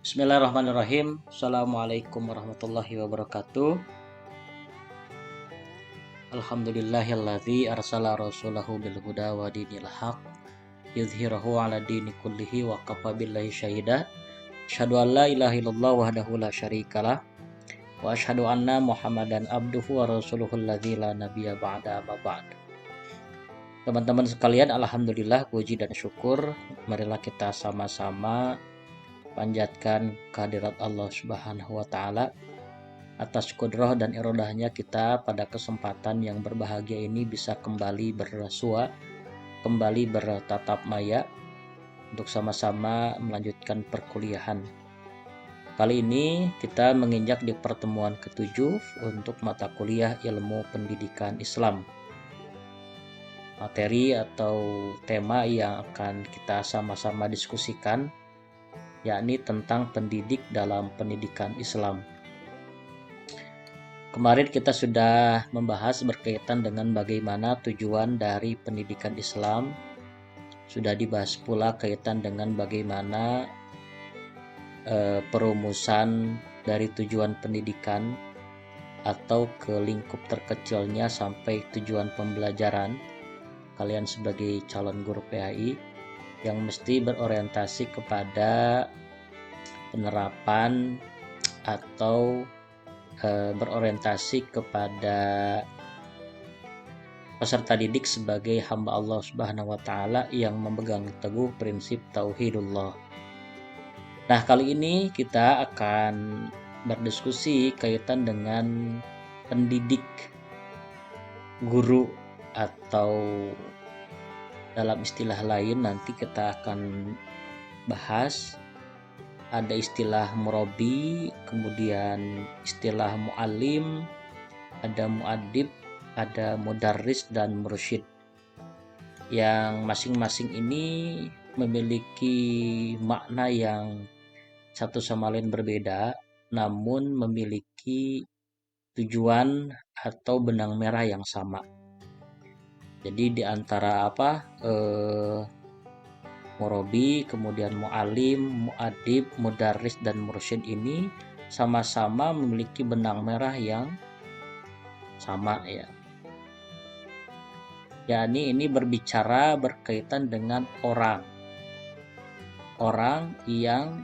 Bismillahirrahmanirrahim. Assalamualaikum warahmatullahi wabarakatuh. Alhamdulillahilladzi arsala rasulahu bil huda wa dinil haq yuzhirahu ala dini kullihi wa kafa billahi syahida. Asyhadu an la ilaha illallah wahdahu la syarikalah wa asyhadu anna Muhammadan abduhu wa rasuluhu alladzi la nabiyya ba'da amma ba'd. Teman-teman sekalian, alhamdulillah, puji dan syukur marilah kita sama-sama panjatkan kehadirat Allah Subhanahu wa taala atas kudrah dan irodahnya kita pada kesempatan yang berbahagia ini bisa kembali bersua, kembali bertatap maya untuk sama-sama melanjutkan perkuliahan. Kali ini kita menginjak di pertemuan ke-7 untuk mata kuliah ilmu pendidikan Islam. Materi atau tema yang akan kita sama-sama diskusikan yakni tentang pendidik dalam pendidikan Islam. Kemarin kita sudah membahas berkaitan dengan bagaimana tujuan dari pendidikan Islam. Sudah dibahas pula kaitan dengan bagaimana perumusan dari tujuan pendidikan atau ke lingkup terkecilnya sampai tujuan pembelajaran kalian sebagai calon guru PAI yang mesti berorientasi kepada penerapan atau berorientasi kepada peserta didik sebagai hamba Allah Subhanahu wa taala yang memegang teguh prinsip tauhidullah. Nah, kali ini kita akan berdiskusi kaitan dengan pendidik, guru, atau dalam istilah lain nanti kita akan bahas ada istilah murabi, kemudian istilah muallim, ada muadib, ada mudarris dan mursyid. Yang masing-masing ini memiliki makna yang satu sama lain berbeda, namun memiliki tujuan atau benang merah yang sama. Jadi di antara murabi, kemudian mu'alim, mu'adib, mudarris, dan mursyid ini sama-sama memiliki benang merah yang sama ya. Yakni ini berbicara berkaitan dengan orang yang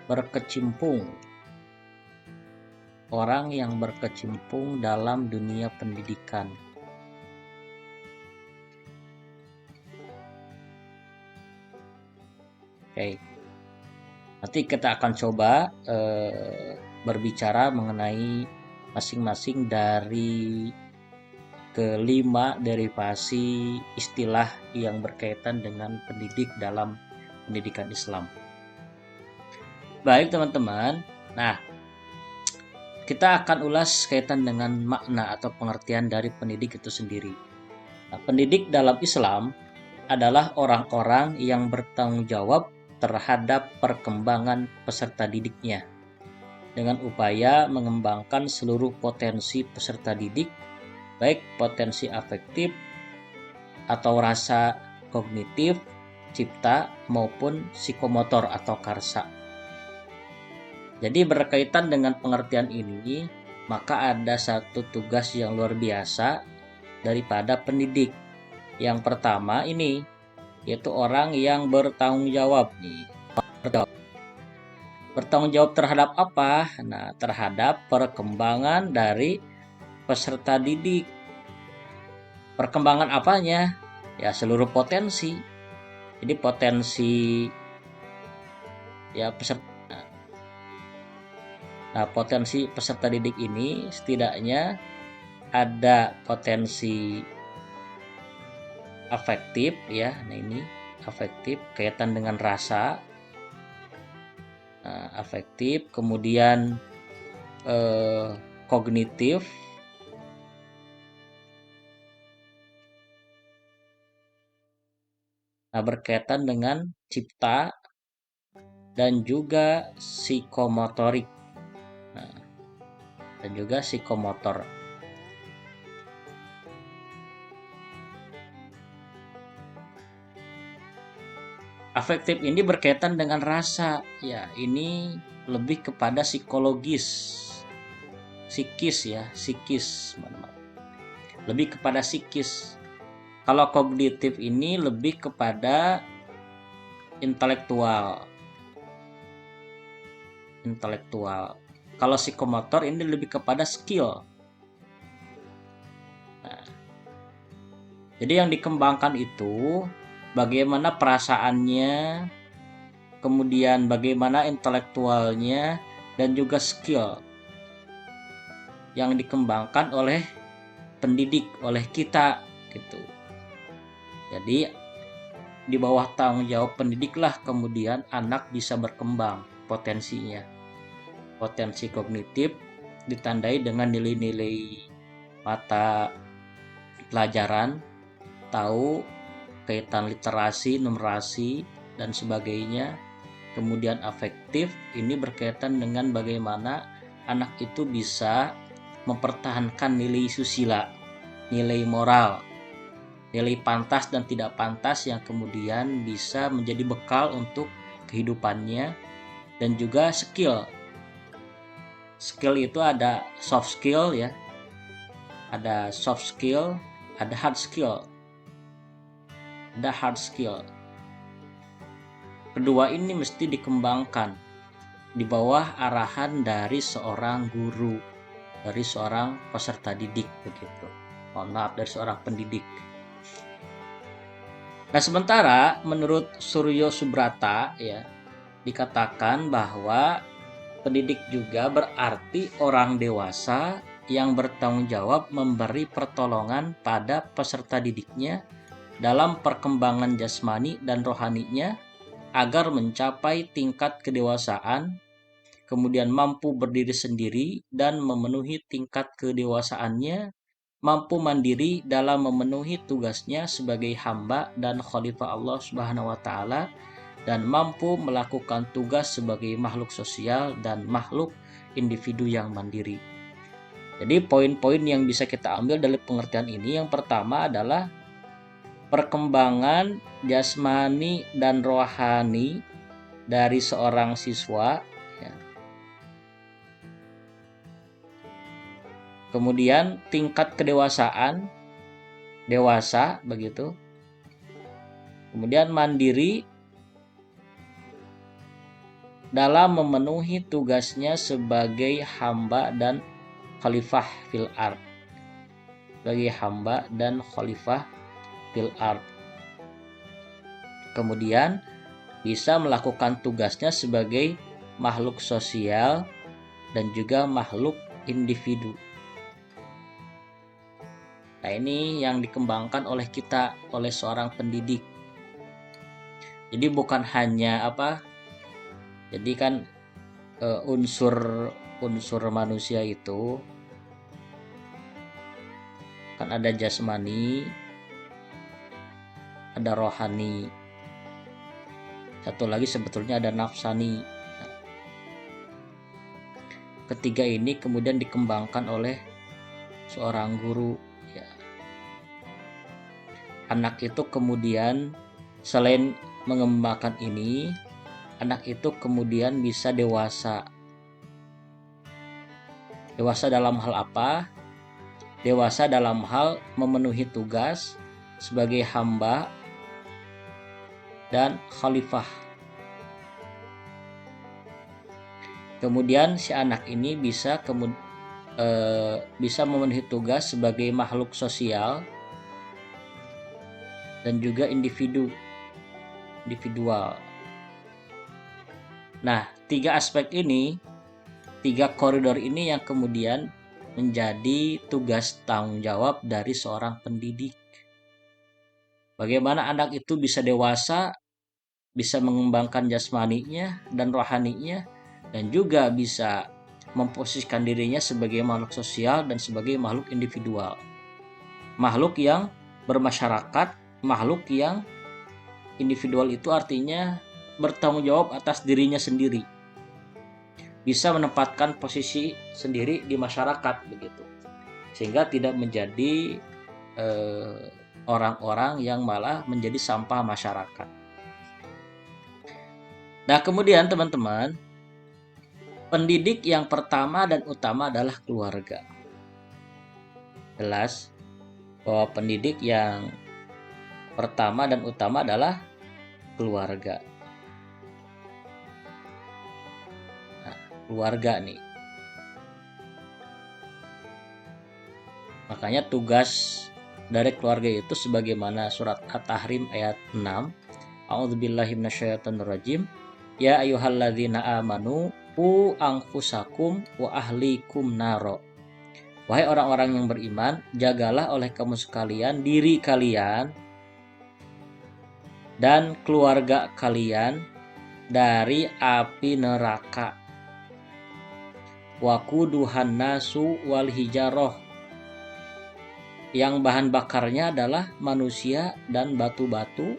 berkecimpung, dalam dunia pendidikan. Oke. Nanti kita akan coba berbicara mengenai masing-masing dari kelima derivasi istilah yang berkaitan dengan pendidik dalam pendidikan Islam. Baik teman-teman, nah kita akan ulas kaitan dengan makna atau pengertian dari pendidik itu sendiri. Nah, pendidik dalam Islam adalah orang-orang yang bertanggung jawab terhadap perkembangan peserta didiknya dengan upaya mengembangkan seluruh potensi peserta didik, baik potensi afektif atau rasa kognitif, cipta maupun psikomotor atau karsa. Jadi berkaitan dengan pengertian ini, maka ada satu tugas yang luar biasa daripada pendidik. Yang pertama ini yaitu orang yang bertanggung jawab nih. Bertanggung jawab terhadap apa? Nah, terhadap perkembangan dari peserta didik. Perkembangan apanya? Ya, seluruh potensi. Jadi potensi ya peserta. Nah, potensi peserta didik ini setidaknya ada potensi afektif ya. Nah, ini afektif kaitan dengan rasa. Afektif, kemudian kognitif, nah berkaitan dengan cipta dan juga psikomotorik, dan juga psikomotor. Afektif ini berkaitan dengan rasa, ya ini lebih kepada psikis, lebih kepada psikis. Kalau kognitif ini lebih kepada intelektual. Kalau psikomotor ini lebih kepada skill. Nah, jadi yang dikembangkan itu bagaimana perasaannya, kemudian bagaimana intelektualnya, dan juga skill yang dikembangkan oleh pendidik, oleh kita gitu. Jadi di bawah tanggung jawab pendidiklah kemudian anak bisa berkembang potensinya. Potensi kognitif ditandai dengan nilai-nilai mata pelajaran, tahu kaitan literasi, numerasi, dan sebagainya. Kemudian afektif ini berkaitan dengan bagaimana anak itu bisa mempertahankan nilai susila, nilai moral, nilai pantas dan tidak pantas yang kemudian bisa menjadi bekal untuk kehidupannya. Dan juga skill itu ada soft skill ya, ada soft skill, ada hard skill. Kedua ini mesti dikembangkan di bawah arahan dari seorang guru, dari seorang peserta didik begitu. Dari seorang pendidik. Nah, sementara menurut Suryo Subrata ya, dikatakan bahwa pendidik juga berarti orang dewasa yang bertanggung jawab memberi pertolongan pada peserta didiknya dalam perkembangan jasmani dan rohaninya agar mencapai tingkat kedewasaan, kemudian mampu berdiri sendiri dan memenuhi tingkat kedewasaannya, mampu mandiri dalam memenuhi tugasnya sebagai hamba dan khalifah Allah Subhanahu wa taala, dan mampu melakukan tugas sebagai makhluk sosial dan makhluk individu yang mandiri. Jadi poin-poin yang bisa kita ambil dari pengertian ini, yang pertama adalah perkembangan jasmani dan rohani dari seorang siswa ya. Kemudian tingkat kedewasaan, dewasa begitu. Kemudian mandiri dalam memenuhi tugasnya sebagai hamba dan khalifah fil ard. Kemudian bisa melakukan tugasnya sebagai makhluk sosial dan juga makhluk individu. Nah, ini yang dikembangkan oleh kita, oleh seorang pendidik. Jadi bukan hanya jadi kan unsur manusia itu kan ada jasmani, ada rohani, satu lagi sebetulnya ada nafsani. Ketiga ini kemudian dikembangkan oleh seorang guru ya. Anak itu kemudian selain mengembangkan ini, anak itu kemudian bisa dewasa. Dewasa dalam hal apa? Dewasa dalam hal memenuhi tugas sebagai hamba dan khalifah. Kemudian si anak ini bisa memenuhi tugas sebagai makhluk sosial dan juga individual. Nah, tiga aspek ini, tiga koridor ini yang kemudian menjadi tugas tanggung jawab dari seorang pendidik. Bagaimana anak itu bisa dewasa, bisa mengembangkan jasmaninya dan rohaninya, dan juga bisa memposisikan dirinya sebagai makhluk sosial dan sebagai makhluk individual. Makhluk yang bermasyarakat, makhluk yang individual itu artinya bertanggung jawab atas dirinya sendiri. Bisa menempatkan posisi sendiri di masyarakat begitu. Sehingga tidak menjadi orang-orang yang malah menjadi sampah masyarakat. Nah, kemudian teman-teman, pendidik yang pertama dan utama adalah keluarga. Jelas bahwa pendidik yang pertama dan utama adalah keluarga. Nah, keluarga nih. Makanya tugas dari keluarga itu sebagaimana surat At-Tahrim ayat 6. A'udzubillahi minasyaitonirrajim. Ya ayyuhalladzina amanu qu anfusakum wa ahlikum naro. Wahai orang-orang yang beriman, jagalah oleh kamu sekalian diri kalian dan keluarga kalian dari api neraka. Waquduhan nasu wal hijaroh, yang bahan bakarnya adalah manusia dan batu-batu.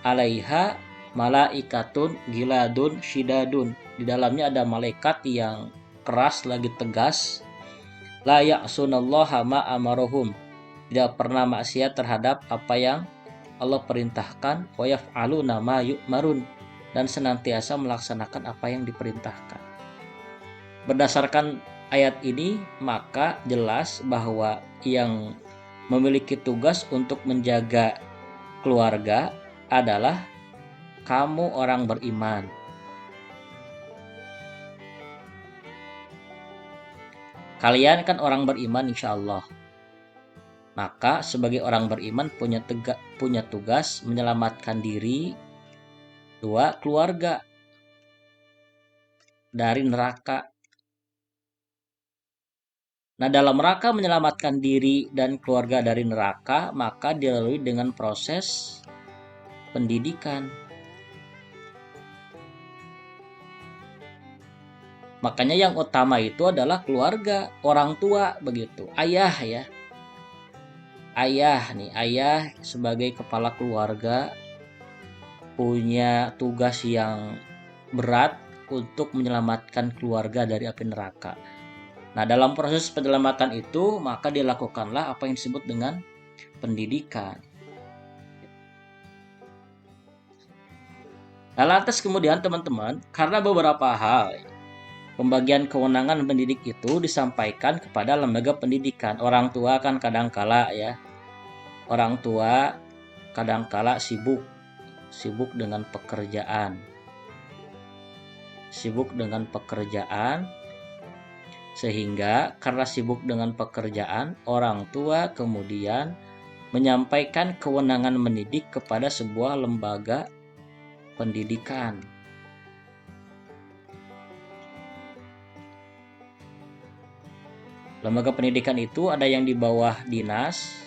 Alaiha malaikatun giladun shidadun, di dalamnya ada malaikat yang keras lagi tegas. La ya'sunallaha ma amarohum, tidak pernah maksiat terhadap apa yang Allah perintahkan. Wa yaf'aluna ma yu'marun, dan senantiasa melaksanakan apa yang diperintahkan. Berdasarkan ayat ini, maka jelas bahwa yang memiliki tugas untuk menjaga keluarga adalah kamu orang beriman. Kalian kan orang beriman insya Allah. Maka sebagai orang beriman punya tugas menyelamatkan diri, dua, keluarga dari neraka. Nah, dalam rangka menyelamatkan diri dan keluarga dari neraka, maka dilalui dengan proses pendidikan. Makanya yang utama itu adalah keluarga, orang tua begitu. Ayah ya. Ayah sebagai kepala keluarga punya tugas yang berat untuk menyelamatkan keluarga dari api neraka. Nah, dalam proses penyelamatan itu maka dilakukanlah apa yang disebut dengan pendidikan. Nah, lantas kemudian teman-teman, karena beberapa hal pembagian kewenangan pendidik itu disampaikan kepada lembaga pendidikan. Orang tua kan kadangkala ya, orang tua kadangkala sibuk dengan pekerjaan. Sehingga karena sibuk dengan pekerjaan, orang tua kemudian menyampaikan kewenangan mendidik kepada sebuah lembaga pendidikan. Lembaga pendidikan itu ada yang di bawah dinas,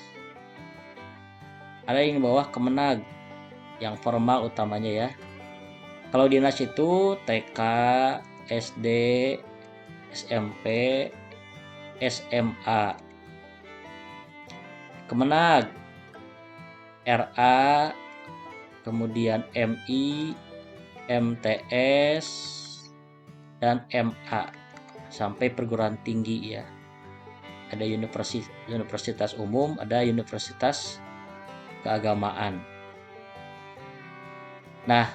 ada yang di bawah Kemenag, yang formal utamanya ya. Kalau dinas itu TK, SD, SMP, SMA. Kemenag, RA, kemudian MI, MTS, dan MA, sampai perguruan tinggi ya. Ada universitas umum, ada universitas keagamaan. Nah,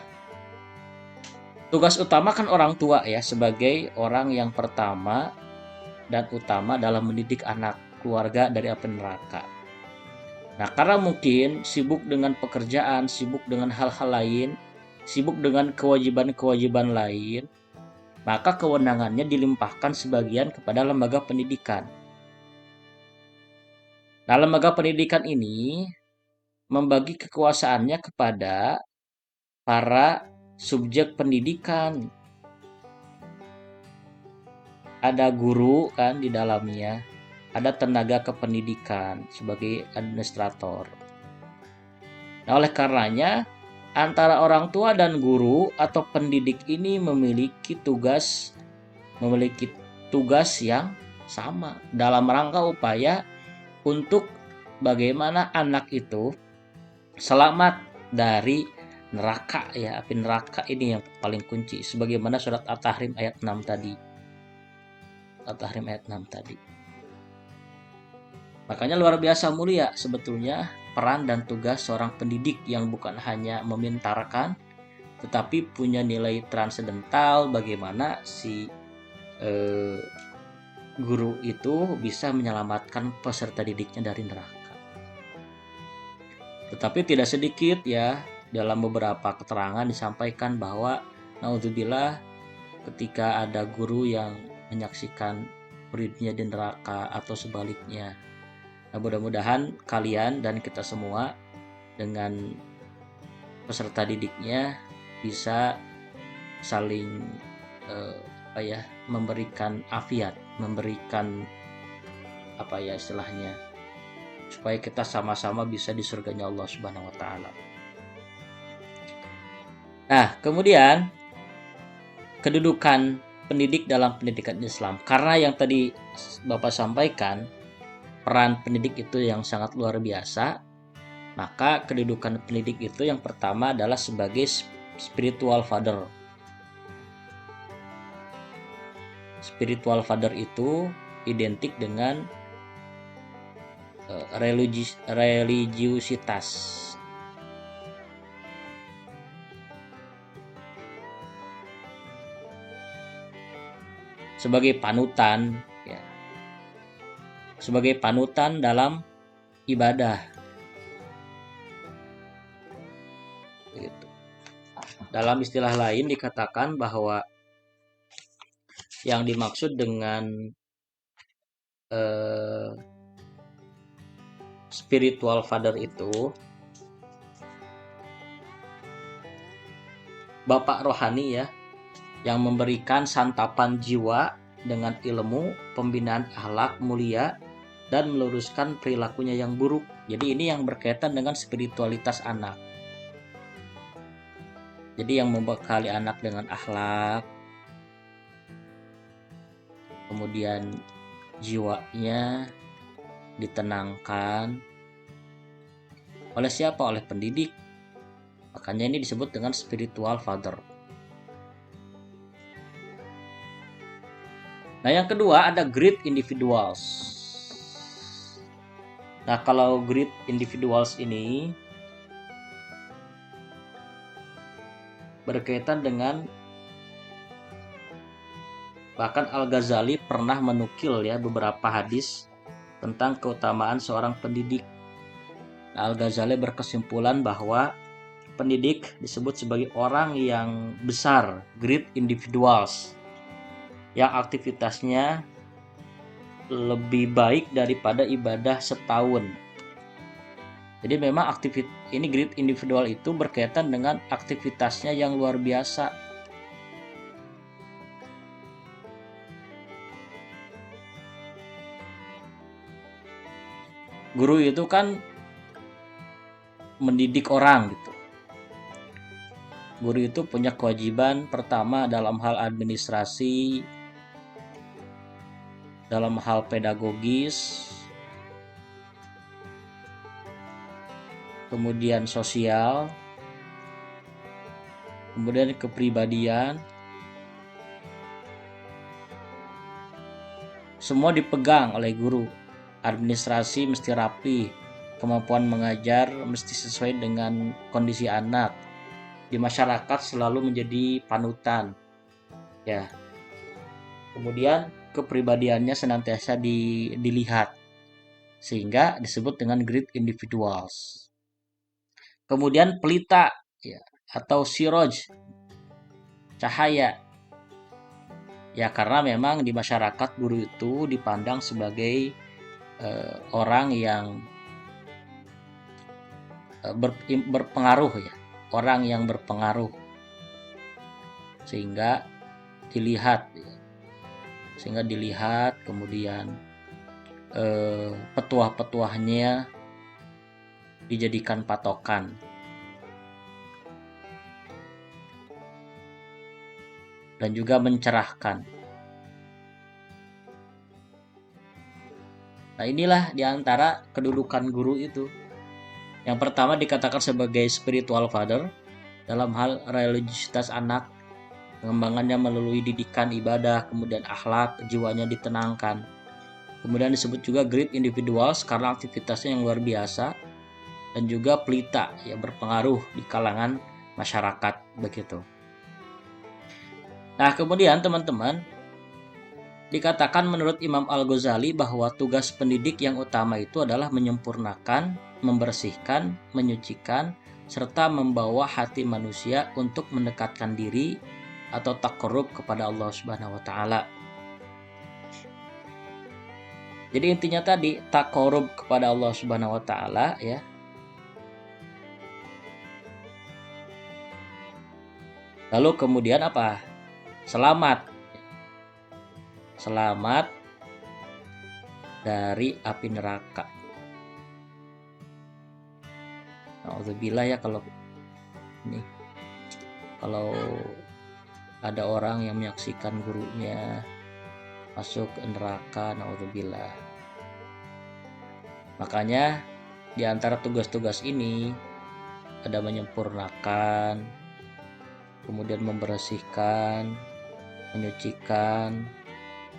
tugas utama kan orang tua ya, sebagai orang yang pertama dan utama dalam mendidik anak keluarga dari api neraka. Nah, karena mungkin sibuk dengan pekerjaan, sibuk dengan hal-hal lain, sibuk dengan kewajiban-kewajiban lain, maka kewenangannya dilimpahkan sebagian kepada lembaga pendidikan. Nah, lembaga pendidikan ini membagi kekuasaannya kepada para subjek pendidikan. Ada guru kan di dalamnya, ada tenaga kependidikan sebagai administrator. Nah, oleh karenanya antara orang tua dan guru atau pendidik ini memiliki tugas yang sama dalam rangka upaya untuk bagaimana anak itu selamat dari neraka ya. Api neraka ini yang paling kunci, sebagaimana surat At-Tahrim ayat 6 tadi. Makanya luar biasa mulia sebetulnya peran dan tugas seorang pendidik, yang bukan hanya memintarkan, tetapi punya nilai transendental bagaimana si guru itu bisa menyelamatkan peserta didiknya dari neraka. Tetapi tidak sedikit ya, dalam beberapa keterangan disampaikan bahwa naudzubillah ketika ada guru yang menyaksikan muridnya di neraka atau sebaliknya. Nah, mudah-mudahan kalian dan kita semua dengan peserta didiknya bisa saling memberikan afiat, memberikan istilahnya, supaya kita sama-sama bisa di surganya Allah Subhanahu wa taala. Nah, kemudian kedudukan pendidik dalam pendidikan Islam. Karena yang tadi Bapak sampaikan, peran pendidik itu yang sangat luar biasa, maka kedudukan pendidik itu yang pertama adalah sebagai spiritual father. Spiritual father itu identik dengan religiusitas. Sebagai panutan, ya. Sebagai panutan dalam ibadah. Gitu. Dalam istilah lain dikatakan bahwa yang dimaksud dengan spiritual father itu bapak rohani ya, yang memberikan santapan jiwa dengan ilmu, pembinaan akhlak mulia, dan meluruskan perilakunya yang buruk. Jadi ini yang berkaitan dengan spiritualitas anak. Jadi yang membekali anak dengan akhlak, kemudian jiwanya ditenangkan oleh siapa? Oleh pendidik. Makanya ini disebut dengan spiritual father. Nah, yang kedua ada great individuals. Nah, kalau great individuals ini berkaitan dengan, bahkan Al-Ghazali pernah menukil ya beberapa hadis tentang keutamaan seorang pendidik. Nah, Al-Ghazali berkesimpulan bahwa pendidik disebut sebagai orang yang besar, great individuals, yang aktivitasnya lebih baik daripada ibadah setahun. Jadi memang ini great individual itu berkaitan dengan aktivitasnya yang luar biasa. Guru itu kan mendidik orang gitu. Guru itu punya kewajiban pertama dalam hal administrasi, dalam hal pedagogis, kemudian sosial, kemudian kepribadian. Semua dipegang oleh guru. Administrasi mesti rapi, kemampuan mengajar mesti sesuai dengan kondisi anak. Di masyarakat selalu menjadi panutan. Ya. Kemudian kepribadiannya senantiasa dilihat, sehingga disebut dengan great individuals. Kemudian pelita ya, atau siroj, cahaya. Ya, karena memang di masyarakat guru itu dipandang sebagai orang yang berpengaruh ya, orang yang berpengaruh, sehingga dilihat ya. Kemudian petuah-petuahnya dijadikan patokan. Dan juga mencerahkan. Nah, inilah diantara kedudukan guru itu. Yang pertama dikatakan sebagai spiritual father dalam hal religiusitas anak, pengembangannya melalui didikan ibadah, kemudian akhlak, jiwanya ditenangkan. Kemudian disebut juga great individuals karena aktivitasnya yang luar biasa, dan juga pelita yang berpengaruh di kalangan masyarakat begitu. Nah, kemudian teman-teman, dikatakan menurut Imam Al-Ghazali bahwa tugas pendidik yang utama itu adalah menyempurnakan, membersihkan, menyucikan, serta membawa hati manusia untuk mendekatkan diri atau taqarrub kepada Allah Subhanahu wa taala. Jadi intinya tadi taqarrub kepada Allah Subhanahu wa taala ya. Lalu kemudian apa? Selamat dari api neraka. Alhamdulillah ya, kalau ada orang yang menyaksikan gurunya masuk ke neraka, naudzubillah. Makanya di antara tugas-tugas ini ada menyempurnakan, kemudian membersihkan, menyucikan,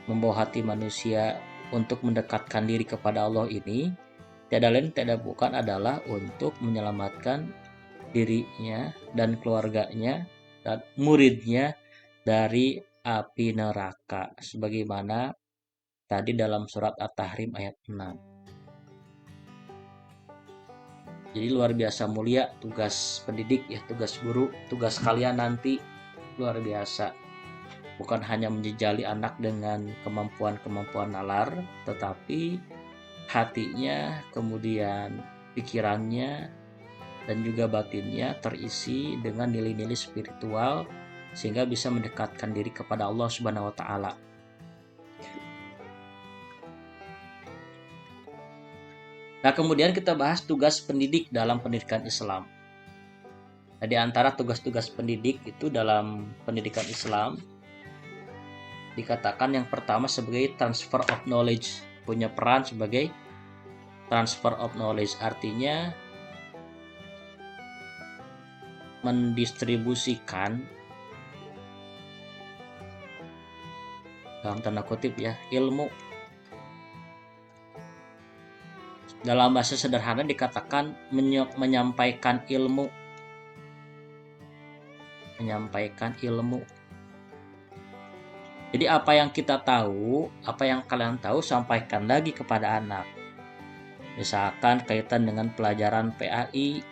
membawa hati manusia untuk mendekatkan diri kepada Allah ini tiada lain tiada bukan adalah untuk menyelamatkan dirinya dan keluarganya dan muridnya dari api neraka, sebagaimana tadi dalam surat At-Tahrim ayat 6. Jadi luar biasa mulia tugas pendidik ya, tugas guru, tugas kalian nanti luar biasa. Bukan hanya menjejali anak dengan kemampuan-kemampuan nalar, tetapi hatinya, kemudian pikirannya, dan juga batinnya terisi dengan nilai-nilai spiritual sehingga bisa mendekatkan diri kepada Allah Subhanahu wa taala. Nah, kemudian kita bahas tugas pendidik dalam pendidikan Islam. Nah, di antara tugas-tugas pendidik itu dalam pendidikan Islam dikatakan yang pertama sebagai transfer of knowledge, punya peran sebagai transfer of knowledge, artinya mendistribusikan dalam tanda kutip ya ilmu. Dalam bahasa sederhana dikatakan menyampaikan ilmu. Jadi apa yang kita tahu, apa yang kalian tahu, sampaikan lagi kepada anak. Misalkan kaitan dengan pelajaran PAI,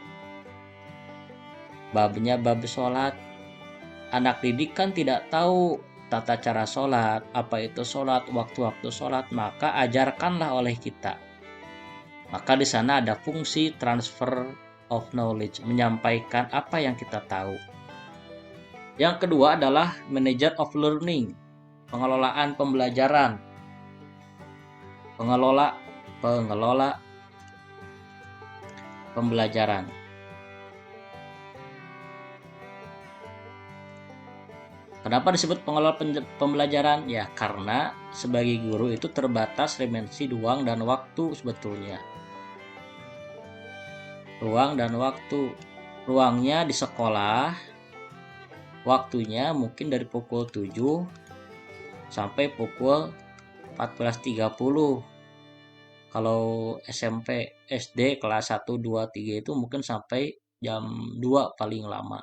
babnya bab sholat. Anak didik kan tidak tahu tata cara sholat, apa itu sholat, waktu-waktu sholat, maka ajarkanlah oleh kita. Maka di sana ada fungsi transfer of knowledge, menyampaikan apa yang kita tahu. Yang kedua adalah manager of learning, pengelolaan pembelajaran. Pengelola pembelajaran. Kenapa disebut pengelola pembelajaran? Ya karena sebagai guru itu terbatas dimensi ruang dan waktu sebetulnya. Ruang dan waktu. Ruangnya di sekolah, waktunya mungkin dari pukul 7 sampai pukul 14.30. Kalau SMP, SD kelas 1, 2, 3 itu mungkin sampai jam 2 paling lama.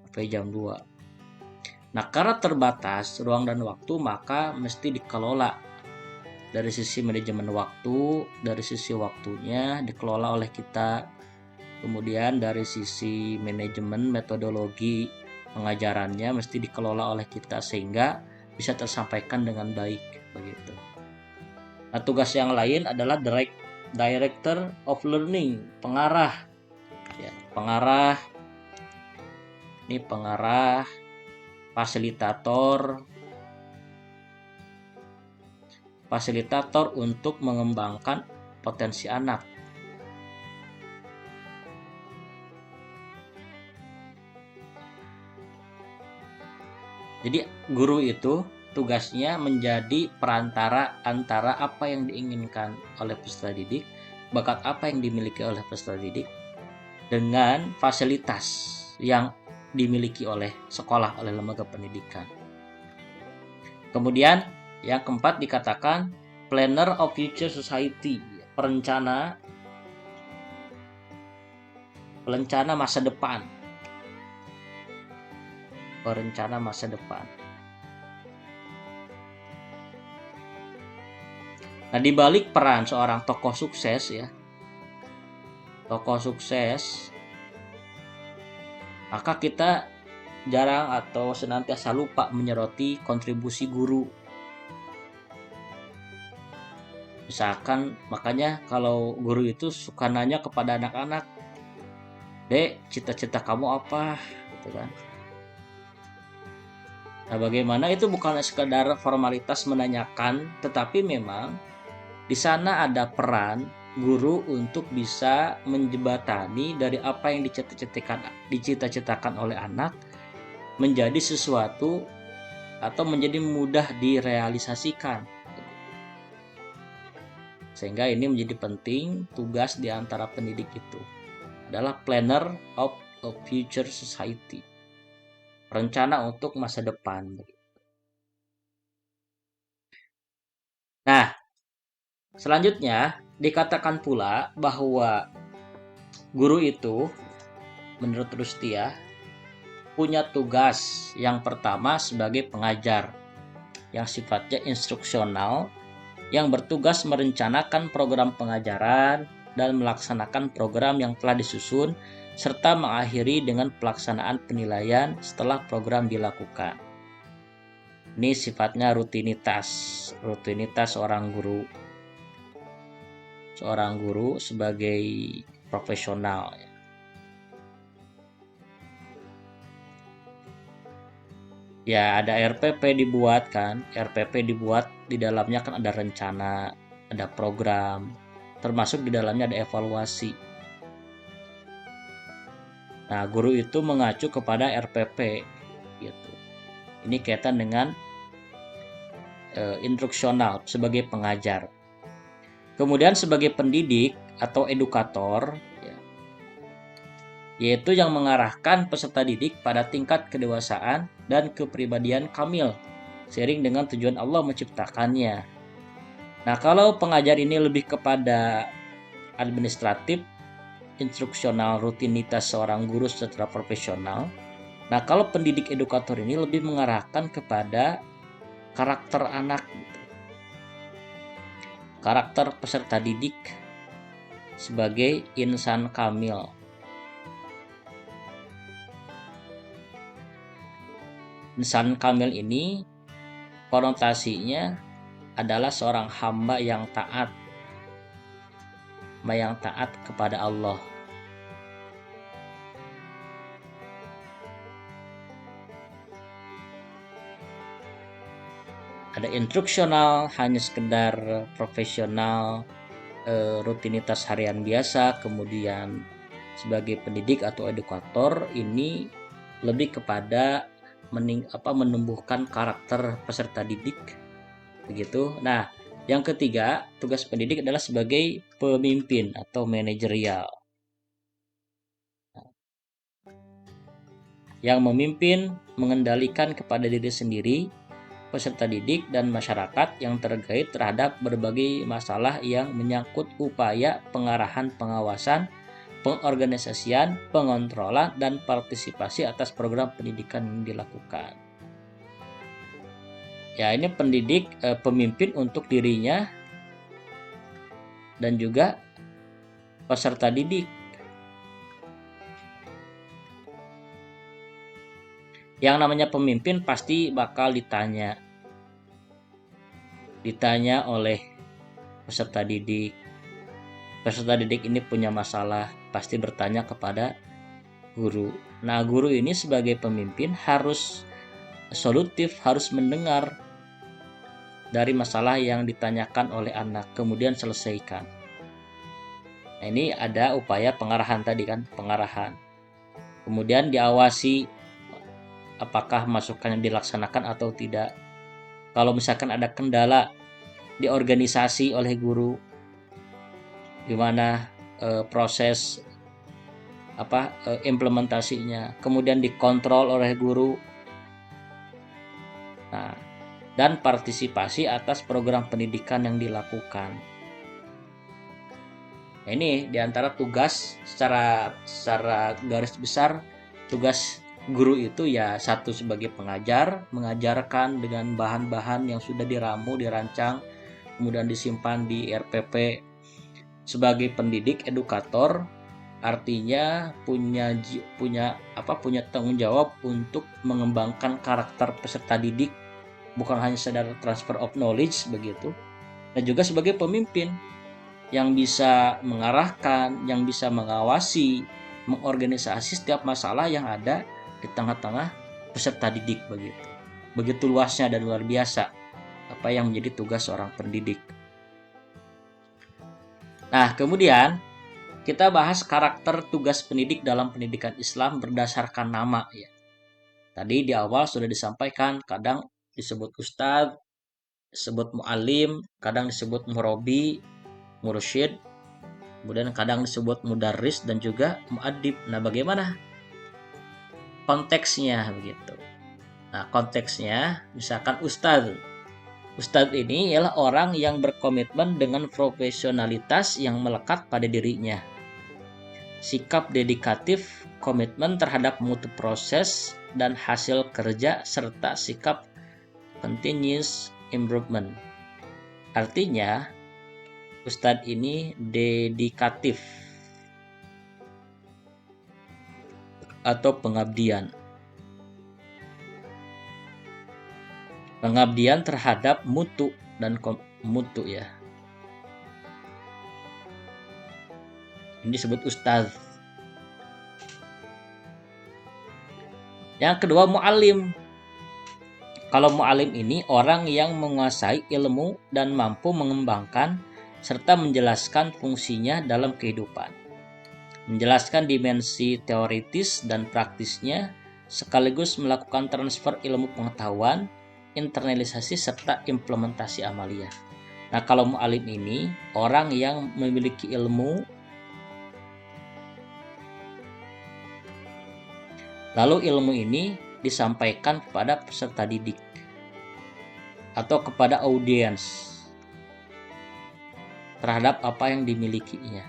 Sampai jam 2. Nah, karena terbatas ruang dan waktu, maka mesti dikelola. Dari sisi manajemen waktu, dari sisi waktunya dikelola oleh kita. Kemudian dari sisi manajemen metodologi pengajarannya mesti dikelola oleh kita sehingga bisa tersampaikan dengan baik begitu. Nah, tugas yang lain adalah director of learning, pengarah. Ya, pengarah. Ini pengarah, fasilitator untuk mengembangkan potensi anak. Jadi guru itu tugasnya menjadi perantara antara apa yang diinginkan oleh peserta didik, bakat apa yang dimiliki oleh peserta didik, dengan fasilitas yang dimiliki oleh sekolah, oleh lembaga pendidikan. Kemudian yang keempat dikatakan planner of future society, perencana masa depan. berencana masa depan. Nah, di balik peran seorang tokoh sukses ya, tokoh sukses, maka kita jarang atau senantiasa lupa menyoroti kontribusi guru. Misalkan, makanya kalau guru itu suka nanya kepada anak-anak, "Dek, cita-cita kamu apa?" gitu kan. Nah, bagaimana itu bukan sekedar formalitas menanyakan, tetapi memang di sana ada peran guru untuk bisa menjembatani dari apa yang dicita-citakan oleh anak menjadi sesuatu atau menjadi mudah direalisasikan. Sehingga ini menjadi penting, tugas di antara pendidik itu adalah planner of a future society, rencana untuk masa depan. Nah, selanjutnya dikatakan pula bahwa guru itu menurut Rustia punya tugas yang pertama sebagai pengajar yang sifatnya instruksional, yang bertugas merencanakan program pengajaran dan melaksanakan program yang telah disusun serta mengakhiri dengan pelaksanaan penilaian setelah program dilakukan. Ini sifatnya rutinitas seorang guru sebagai profesional. Ya, ada RPP dibuat kan. RPP dibuat, di dalamnya kan ada rencana, ada program, termasuk di dalamnya ada evaluasi. Nah, guru itu mengacu kepada RPP gitu. Ini kaitan dengan instruksional sebagai pengajar. Kemudian sebagai pendidik atau edukator, yaitu yang mengarahkan peserta didik pada tingkat kedewasaan dan kepribadian kamil, seiring dengan tujuan Allah menciptakannya. Nah, kalau pengajar ini lebih kepada administratif, instruksional, rutinitas seorang guru secara profesional. Nah, kalau pendidik edukator ini lebih mengarahkan kepada karakter anak, karakter peserta didik sebagai insan kamil. Insan kamil ini konotasinya adalah seorang hamba yang taat kepada Allah. Ada instruksional, hanya sekedar profesional, rutinitas harian biasa. Kemudian sebagai pendidik atau edukator ini lebih kepada menumbuhkan karakter peserta didik, begitu. Nah, yang ketiga, tugas pendidik adalah sebagai pemimpin atau manajerial, yang memimpin, mengendalikan kepada diri sendiri, peserta didik, dan masyarakat yang terkait terhadap berbagai masalah yang menyangkut upaya pengarahan, pengawasan, pengorganisasian, pengontrolan, dan partisipasi atas program pendidikan yang dilakukan. Ya, ini pendidik pemimpin untuk dirinya dan juga peserta didik. Yang namanya pemimpin pasti bakal ditanya oleh peserta didik. Peserta didik ini punya masalah, pasti bertanya kepada guru. Nah, guru ini sebagai pemimpin harus solutif, harus mendengar dari masalah yang ditanyakan oleh anak, kemudian selesaikan. Nah, ini ada upaya pengarahan tadi kan, pengarahan. Kemudian diawasi apakah masukannya dilaksanakan atau tidak. Kalau misalkan ada kendala di organisasi oleh guru, gimana proses implementasinya, kemudian dikontrol oleh guru. Nah, dan partisipasi atas program pendidikan yang dilakukan. Nah, ini diantara tugas secara garis besar, tugas Guru itu ya satu sebagai pengajar, mengajarkan dengan bahan-bahan yang sudah diramu, dirancang, kemudian disimpan di RPP. Sebagai pendidik, edukator, artinya punya tanggung jawab untuk mengembangkan karakter peserta didik, bukan hanya sekedar transfer of knowledge begitu. Dan juga sebagai pemimpin yang bisa mengarahkan, yang bisa mengawasi, mengorganisasi setiap masalah yang ada di tengah-tengah peserta didik begitu. Begitu luasnya dan luar biasa apa yang menjadi tugas seorang pendidik. Nah, kemudian kita bahas karakter tugas pendidik dalam pendidikan Islam berdasarkan nama ya. Tadi di awal sudah disampaikan, kadang disebut ustadz, disebut mu'alim, kadang disebut murabi, mursyid, kemudian kadang disebut mudarris dan juga mu'addib. Nah, bagaimana konteksnya begitu? Nah, konteksnya misalkan ustadz. Ustadz ini ialah orang yang berkomitmen dengan profesionalitas yang melekat pada dirinya. Sikap dedikatif, komitmen terhadap mutu proses dan hasil kerja, serta sikap continuous improvement. Artinya, Ustadz ini dedikatif atau pengabdian. Pengabdian terhadap mutu dan mutu ya. Ini disebut ustadz. Yang kedua mu'alim. Kalau mu'alim ini orang yang menguasai ilmu dan mampu mengembangkan serta menjelaskan fungsinya dalam kehidupan. Menjelaskan dimensi teoritis dan praktisnya sekaligus melakukan transfer ilmu pengetahuan, internalisasi serta implementasi amaliyah. Nah, kalau mu'alim ini orang yang memiliki ilmu, lalu ilmu ini disampaikan kepada peserta didik atau kepada audiens terhadap apa yang dimilikinya.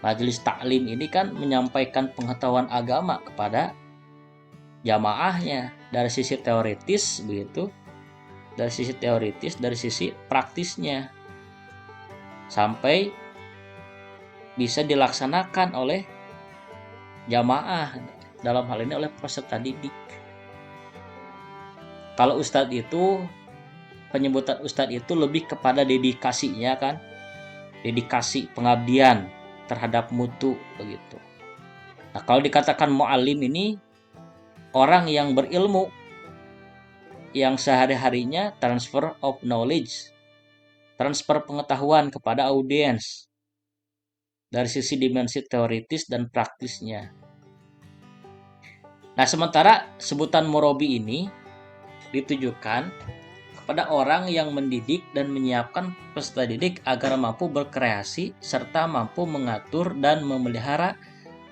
Majelis taklim ini kan menyampaikan pengetahuan agama kepada jamaahnya dari sisi teoritis begitu, dari sisi teoritis, dari sisi praktisnya, sampai bisa dilaksanakan oleh jamaah, dalam hal ini oleh peserta didik. Kalau ustadz itu, penyebutan ustadz itu lebih kepada dedikasinya kan, dedikasi pengabdian terhadap mutu begitu. Nah, kalau dikatakan mu'alim ini orang yang berilmu, yang sehari-harinya transfer of knowledge, transfer pengetahuan kepada audiens dari sisi dimensi teoritis dan praktisnya. Nah, sementara sebutan murabi ini ditujukan kepada orang yang mendidik dan menyiapkan peserta didik agar mampu berkreasi serta mampu mengatur dan memelihara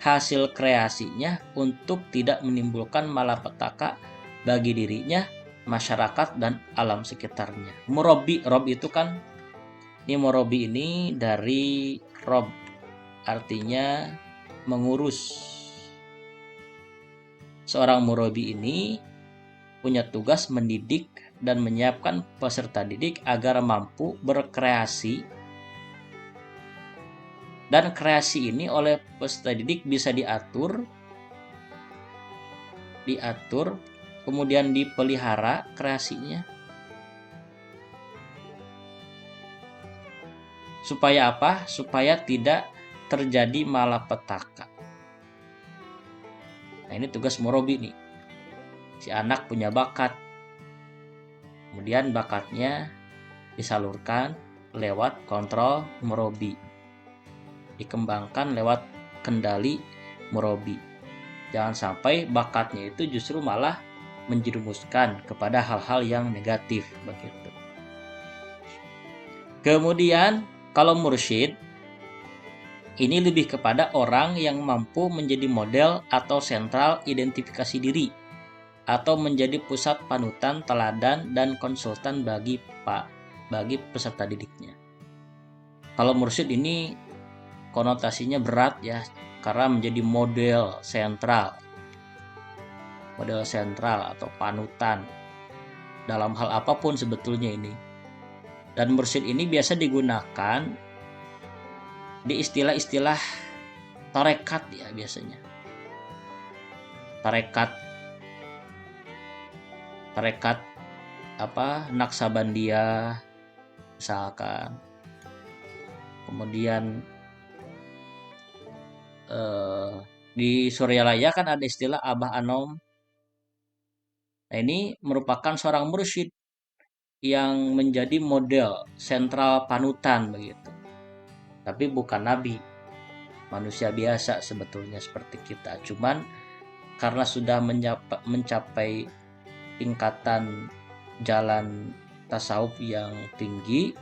hasil kreasinya untuk tidak menimbulkan malapetaka bagi dirinya, masyarakat, dan alam sekitarnya. Murabi, rob itu kan, ini murabi ini dari rob, artinya mengurus. Seorang murabi ini punya tugas mendidik dan menyiapkan peserta didik agar mampu berkreasi, dan kreasi ini oleh peserta didik bisa diatur, kemudian dipelihara kreasinya. Supaya apa? Supaya tidak terjadi malapetaka. Nah, ini tugas murabi nih. Si anak punya bakat, kemudian bakatnya disalurkan lewat kontrol murabi, dikembangkan lewat kendali murabi. Jangan sampai bakatnya itu justru malah menjerumuskan kepada hal-hal yang negatif begitu. Kemudian kalau mursyid ini lebih kepada orang yang mampu menjadi model atau sentral identifikasi diri atau menjadi pusat panutan, teladan, dan konsultan bagi peserta didiknya. Kalau mursyid ini konotasinya berat ya, karena menjadi model sentral atau panutan dalam hal apapun sebetulnya ini. Dan mursyid ini biasa digunakan di istilah-istilah tarekat ya, biasanya tarekat Naksabandia misalkan. Kemudian di Suryalaya kan ada istilah Abah Anom. Nah, ini merupakan seorang mursyid yang menjadi model sentral panutan begitu. Tapi bukan nabi, manusia biasa sebetulnya seperti kita. Cuman karena sudah mencapai tingkatan jalan tasawuf yang tinggi,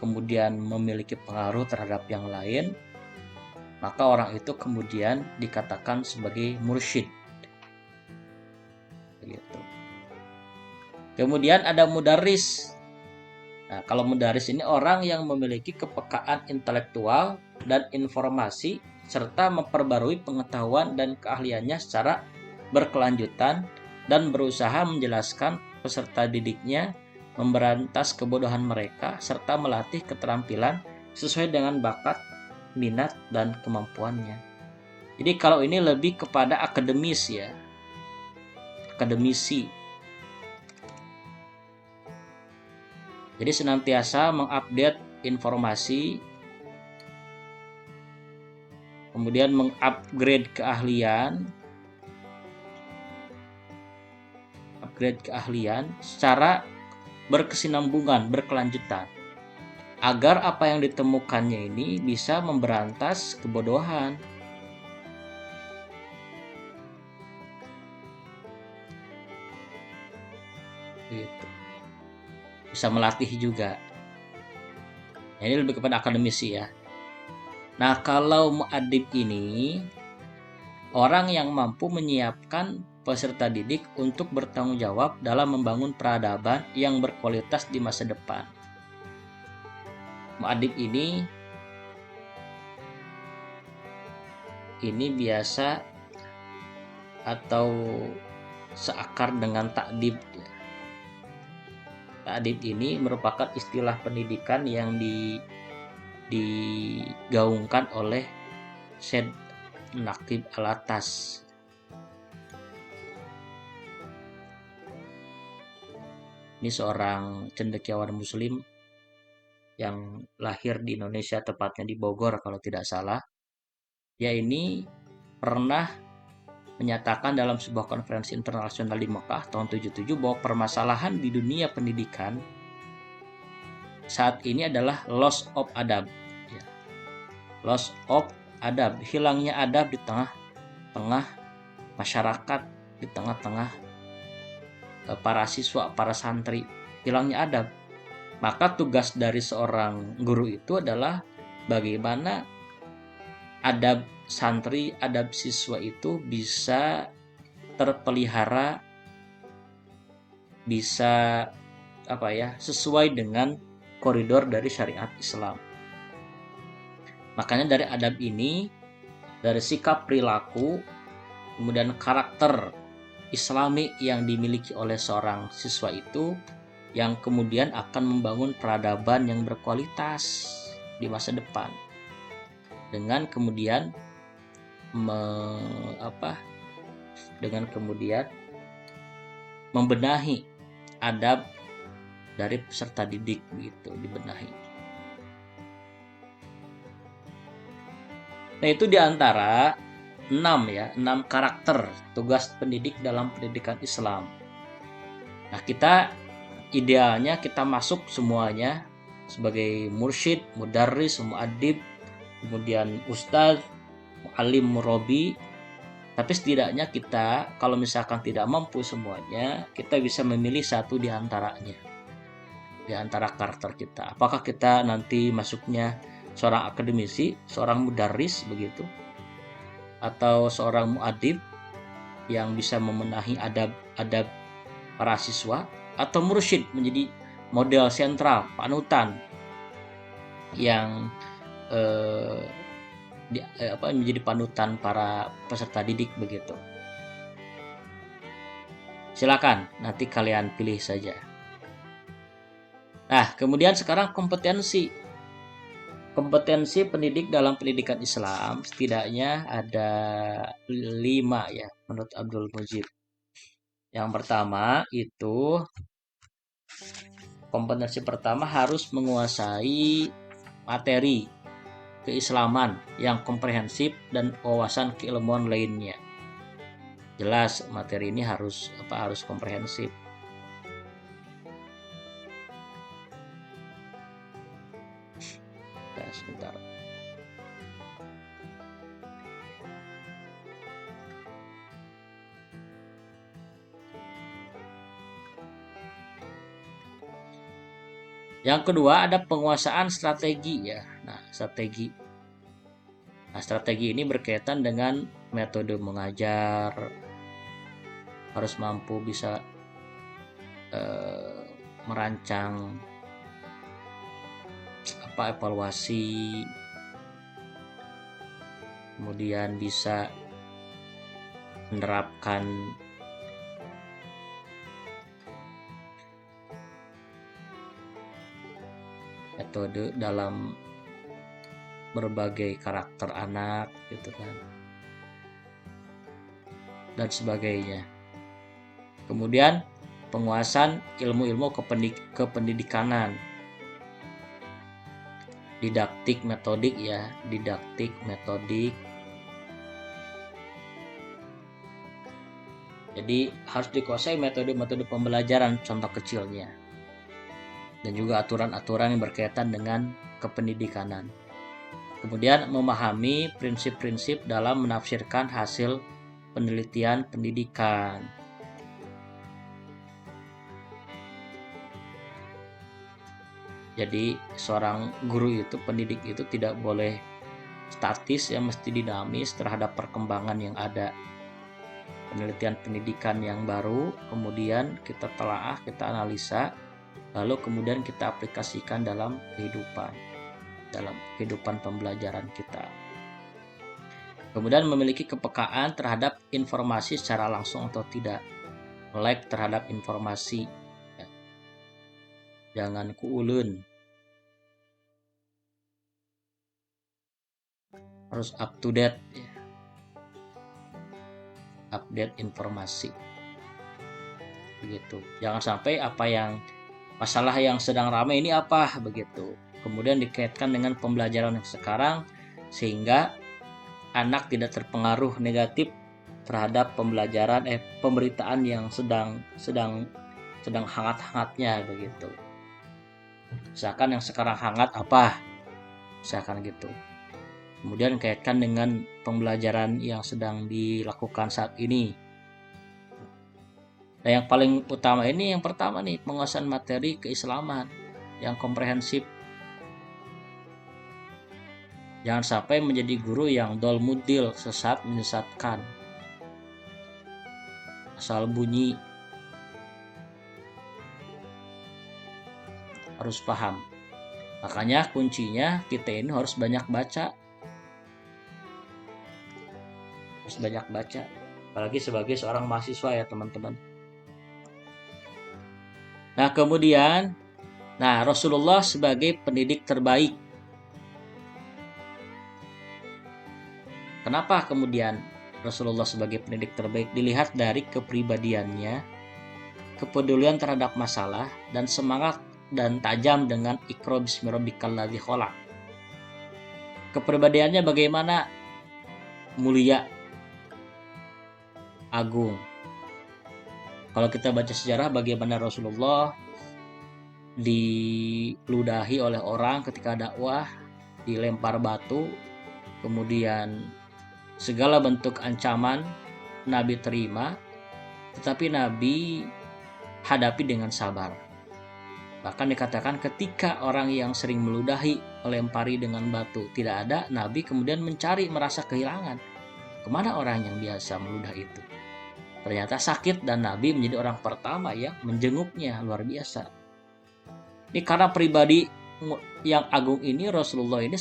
kemudian memiliki pengaruh terhadap yang lain, maka orang itu kemudian dikatakan sebagai mursyid. Begitu. Kemudian ada mudarris. Nah, kalau mudarris ini orang yang memiliki kepekaan intelektual dan informasi serta memperbarui pengetahuan dan keahliannya secara berkelanjutan dan berusaha menjelaskan peserta didiknya, memberantas kebodohan mereka, serta melatih keterampilan sesuai dengan bakat, minat, dan kemampuannya. Jadi kalau ini lebih kepada akademis ya, akademisi. Jadi senantiasa mengupdate informasi, kemudian mengupgrade keahlian secara berkesinambungan, berkelanjutan, agar apa yang ditemukannya ini bisa memberantas kebodohan. Gitu. Bisa melatih juga. Nah, ini lebih kepada akademisi ya. Nah, kalau muadib ini orang yang mampu menyiapkan peserta didik untuk bertanggung jawab dalam membangun peradaban yang berkualitas di masa depan. Muadib ini biasa atau seakar dengan takdib. Takdib ini merupakan istilah pendidikan yang digaungkan oleh Syed Naqib Alatas. Ini seorang cendekiawan muslim yang lahir di Indonesia, tepatnya di Bogor kalau tidak salah. Dia ini pernah menyatakan dalam sebuah konferensi internasional di Mekah tahun 77 bahwa permasalahan di dunia pendidikan saat ini adalah loss of adab. Loss of adab, hilangnya adab di tengah-tengah masyarakat, di tengah-tengah para siswa, para santri, hilangnya adab. Maka tugas dari seorang guru itu adalah bagaimana adab santri, adab siswa itu bisa terpelihara, bisa sesuai dengan koridor dari syariat Islam. Makanya dari adab ini, dari sikap perilaku, kemudian karakter Islami yang dimiliki oleh seorang siswa itu yang kemudian akan membangun peradaban yang berkualitas di masa depan. Dengan kemudian membenahi adab dari peserta didik gitu, dibenahi. Nah, itu diantara 6 karakter tugas pendidik dalam pendidikan Islam. Nah, idealnya kita masuk semuanya sebagai mursyid, mudarris, muadib, kemudian ustadz, muallim, murabi. Tapi setidaknya kita kalau misalkan tidak mampu semuanya, kita bisa memilih satu di antaranya, di antara karakter kita. Apakah kita nanti masuknya seorang akademisi, seorang mudarris begitu, atau seorang muadib yang bisa memenahi adab para siswa, atau mursyid menjadi model sentral, panutan yang menjadi panutan para peserta didik begitu. Silakan, nanti kalian pilih saja. Nah, kemudian sekarang kompetensi pendidik dalam pendidikan Islam setidaknya ada 5 ya menurut Abdul Mujib. Yang pertama itu kompetensi pertama harus menguasai materi keislaman yang komprehensif dan wawasan keilmuan lainnya. Jelas materi ini harus komprehensif. Sebentar. Yang kedua ada penguasaan strategi ya. Nah, strategi ini berkaitan dengan metode mengajar, harus mampu bisa merancang evaluasi, kemudian bisa menerapkan metode dalam berbagai karakter anak gitu kan, dan sebagainya. Kemudian penguasaan ilmu-ilmu kependidikanan, didaktik metodik. Jadi harus dikuasai metode-metode pembelajaran contoh kecilnya, dan juga aturan-aturan yang berkaitan dengan kependidikanan. Kemudian memahami prinsip-prinsip dalam menafsirkan hasil penelitian pendidikan. Jadi seorang guru itu, pendidik itu tidak boleh statis ya, mesti dinamis terhadap perkembangan yang ada. Penelitian pendidikan yang baru, kemudian kita telaah, kita analisa, lalu kemudian kita aplikasikan dalam kehidupan pembelajaran kita. Kemudian memiliki kepekaan terhadap informasi secara langsung atau tidak, melek terhadap informasi, ya. Jangan kuulun, harus up to date ya. Update informasi begitu. Jangan sampai masalah yang sedang ramai ini apa begitu, kemudian dikaitkan dengan pembelajaran yang sekarang, sehingga anak tidak terpengaruh negatif terhadap pemberitaan yang sedang hangat-hangatnya begitu. Misalkan yang sekarang hangat apa, misalkan gitu. Kemudian kaitkan dengan pembelajaran yang sedang dilakukan saat ini. Nah, yang paling utama ini yang pertama nih, penguasaan materi keislaman yang komprehensif. Jangan sampai menjadi guru yang dol mudil, sesat menyesatkan, asal bunyi. Harus paham. Makanya kuncinya kita ini harus banyak baca. Apalagi sebagai seorang mahasiswa ya teman-teman. Nah kemudian, Rasulullah sebagai pendidik terbaik. Kenapa kemudian Rasulullah sebagai pendidik terbaik? Dilihat dari kepribadiannya, kepedulian terhadap masalah, dan semangat dan tajam dengan Iqra bismi rabbikal ladzi khalaq. Kepribadiannya bagaimana? Mulia, agung. Kalau kita baca sejarah bagaimana Rasulullah diludahi oleh orang ketika dakwah, dilempar batu, kemudian segala bentuk ancaman Nabi terima, tetapi Nabi hadapi dengan sabar. Bahkan dikatakan ketika orang yang sering meludahi melempari dengan batu tidak ada, Nabi kemudian merasa kehilangan. Kemana orang yang biasa meludah itu? Ternyata sakit, dan Nabi menjadi orang pertama yang menjenguknya. Luar biasa. Ini karena pribadi yang agung ini, Rasulullah ini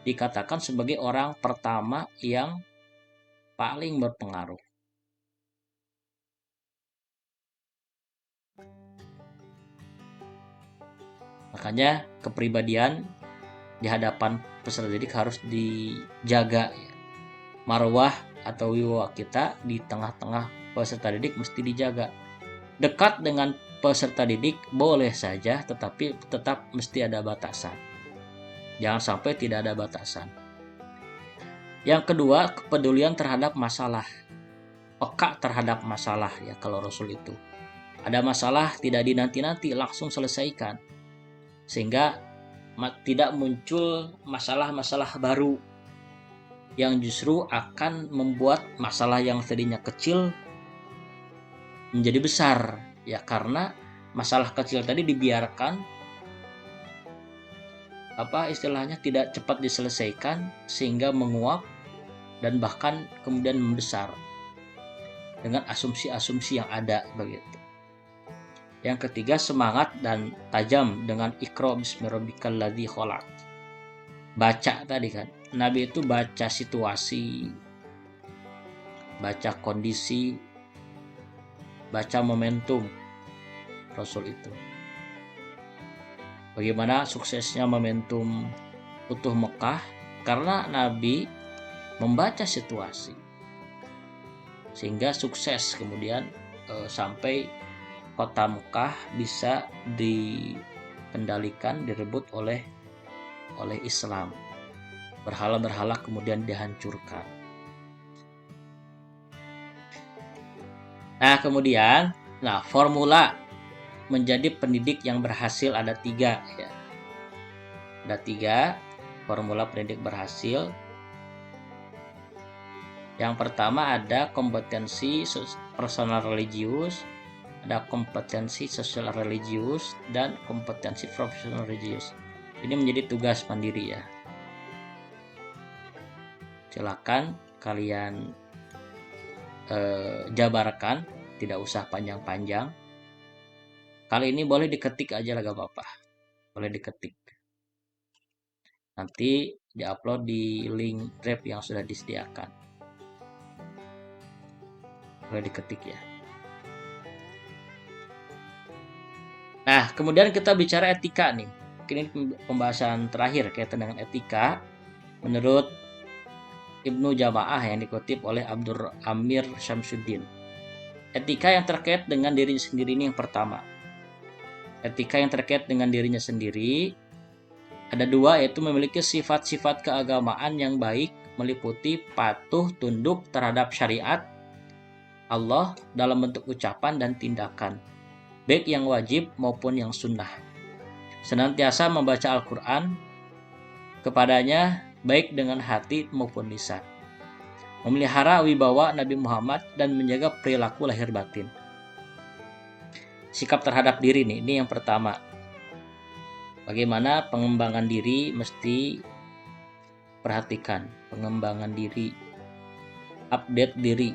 dikatakan sebagai orang pertama yang paling berpengaruh. Makanya kepribadian di hadapan peserta didik harus dijaga. Marwah atau wibawa kita di tengah-tengah peserta didik mesti dijaga. Dekat dengan peserta didik boleh saja, tetapi tetap mesti ada batasan. Jangan sampai tidak ada batasan. Yang kedua, kepedulian terhadap masalah. Peka terhadap masalah ya kalau Rasul itu. Ada masalah tidak dinanti-nanti, langsung selesaikan. Sehingga tidak muncul masalah-masalah baru yang justru akan membuat masalah yang tadinya kecil menjadi besar ya, karena masalah kecil tadi dibiarkan istilahnya tidak cepat diselesaikan sehingga menguap dan bahkan kemudian membesar dengan asumsi-asumsi yang ada begitu. Yang ketiga, semangat dan tajam dengan Iqra bismi rabbikal ladzi khalaq. Baca tadi kan, Nabi itu baca situasi, baca kondisi, baca momentum Rasul itu. Bagaimana suksesnya momentum Futuh Mekah? Karena Nabi membaca situasi sehingga sukses kemudian sampai kota Mekah bisa dikendalikan, direbut oleh Islam. Berhala-berhala kemudian dihancurkan. Nah kemudian, formula menjadi pendidik yang berhasil ada 3 ya. Ada 3 formula pendidik berhasil. Yang pertama ada kompetensi personal religius, ada kompetensi sosial religius, dan kompetensi profesional religius. Ini menjadi tugas mandiri ya. Silakan kalian jabarkan, tidak usah panjang-panjang. Kali ini boleh diketik aja lah gak apa-apa. Boleh diketik. Nanti diupload di link Drive yang sudah disediakan. Boleh diketik ya. Nah, kemudian kita bicara etika nih. Ini pembahasan terakhir kaitan dengan etika. Menurut Ibnu Jamaah yang dikutip oleh Abdur Amir Syamsuddin. Etika yang terkait dengan dirinya sendiri ini yang pertama. Etika yang terkait dengan dirinya sendiri ada 2, yaitu memiliki sifat-sifat keagamaan yang baik, meliputi patuh tunduk terhadap syariat Allah dalam bentuk ucapan dan tindakan, baik yang wajib maupun yang sunnah. Senantiasa membaca Al-Quran kepadanya baik dengan hati maupun lisan. Memelihara wibawa Nabi Muhammad dan menjaga perilaku lahir batin. Sikap terhadap diri nih, ini yang pertama. Bagaimana pengembangan diri mesti perhatikan. Pengembangan diri, update diri.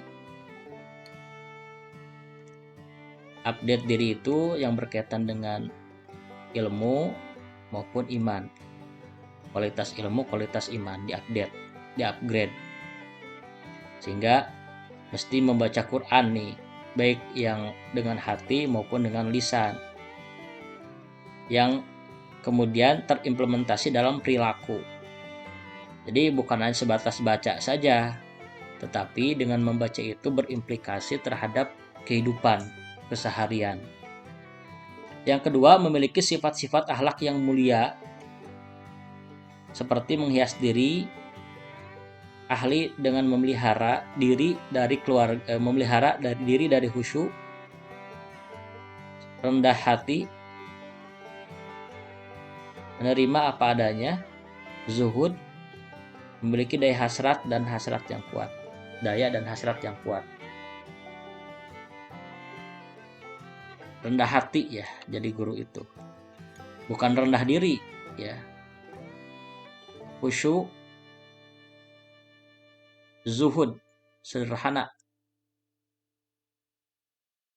Update diri itu yang berkaitan dengan ilmu maupun iman. Kualitas ilmu, kualitas iman diupdate, diupgrade. Sehingga mesti membaca Quran nih, baik yang dengan hati maupun dengan lisan, yang kemudian terimplementasi dalam perilaku. Jadi bukan hanya sebatas baca saja, tetapi dengan membaca itu berimplikasi terhadap kehidupan keseharian. Yang kedua, memiliki sifat-sifat akhlak yang mulia, seperti menghias diri, ahli dengan memelihara diri dari diri dari khusyuk, rendah hati, menerima apa adanya, zuhud, memiliki daya hasrat dan hasrat yang kuat. Daya dan hasrat yang kuat. Rendah hati ya, jadi guru itu. Bukan rendah diri ya. Khusyuk, zuhud, sederhana.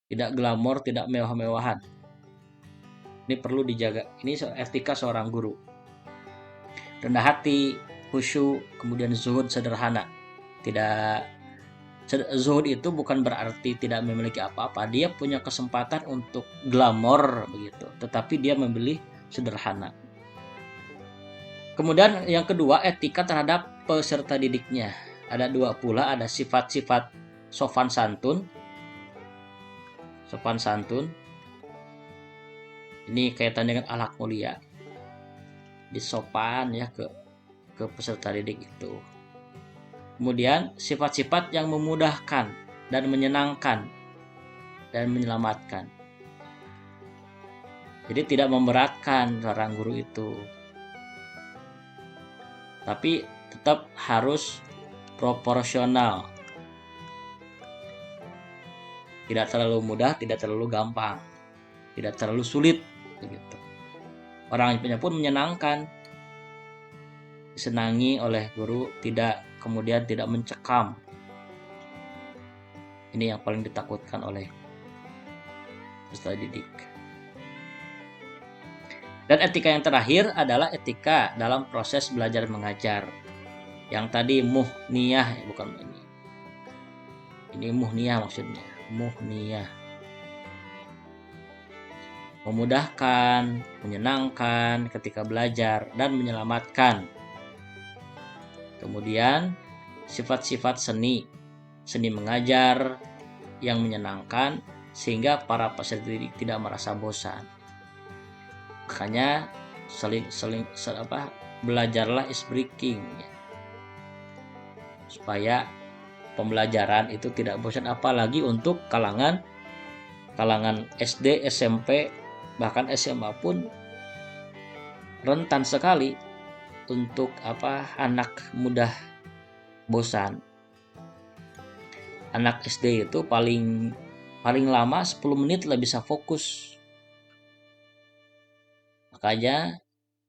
Tidak glamor, tidak mewah-mewahan. Ini perlu dijaga. Ini etika seorang guru. Rendah hati, khusyuk, kemudian zuhud sederhana. Zuhud itu bukan berarti tidak memiliki apa-apa. Dia punya kesempatan untuk glamor begitu, tetapi dia memilih sederhana. Kemudian yang kedua, etika terhadap peserta didiknya. Ada dua pula, ada sifat-sifat sopan santun. Sopan santun ini kaitan dengan akhlak mulia. Disopan ya ke peserta didik itu. Kemudian sifat-sifat yang memudahkan dan menyenangkan dan menyelamatkan. Jadi tidak memberatkan seorang guru itu. Tapi tetap harus proporsional. Tidak terlalu mudah, tidak terlalu gampang. Tidak terlalu sulit begitu. Orangnya pun menyenangkan. Disenangi oleh guru, kemudian tidak mencekam. Ini yang paling ditakutkan oleh peserta didik. Dan etika yang terakhir adalah etika dalam proses belajar mengajar. Yang tadi muhniyah, bukan ini. Ini muhniyah maksudnya, muhniyah. Memudahkan, menyenangkan ketika belajar dan menyelamatkan. Kemudian sifat-sifat seni mengajar yang menyenangkan sehingga para peserta didik tidak merasa bosan. Makanya belajarlah is breaking ya. Supaya pembelajaran itu tidak bosan, apalagi untuk kalangan SD, SMP, bahkan SMA pun rentan sekali untuk anak mudah bosan. Anak SD itu paling lama 10 menit lah bisa fokus. Makanya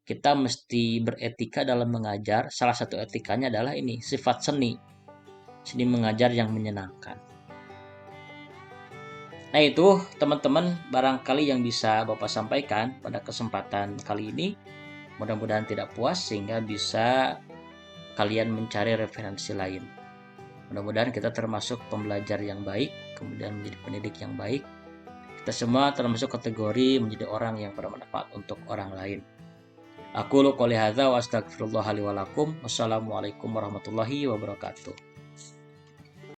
kita mesti beretika dalam mengajar. Salah satu etikanya adalah ini, sifat seni mengajar yang menyenangkan. Nah itu teman-teman barangkali yang bisa Bapak sampaikan pada kesempatan kali ini. Mudah-mudahan tidak puas sehingga bisa kalian mencari referensi lain. Mudah-mudahan kita termasuk pembelajar yang baik, kemudian menjadi pendidik yang baik. Kita semua termasuk kategori menjadi orang yang bermanfaat untuk orang lain. Aqulu qouli hadza wa astaghfirullah li wa lakum. Wassalamualaikum warahmatullahi wabarakatuh.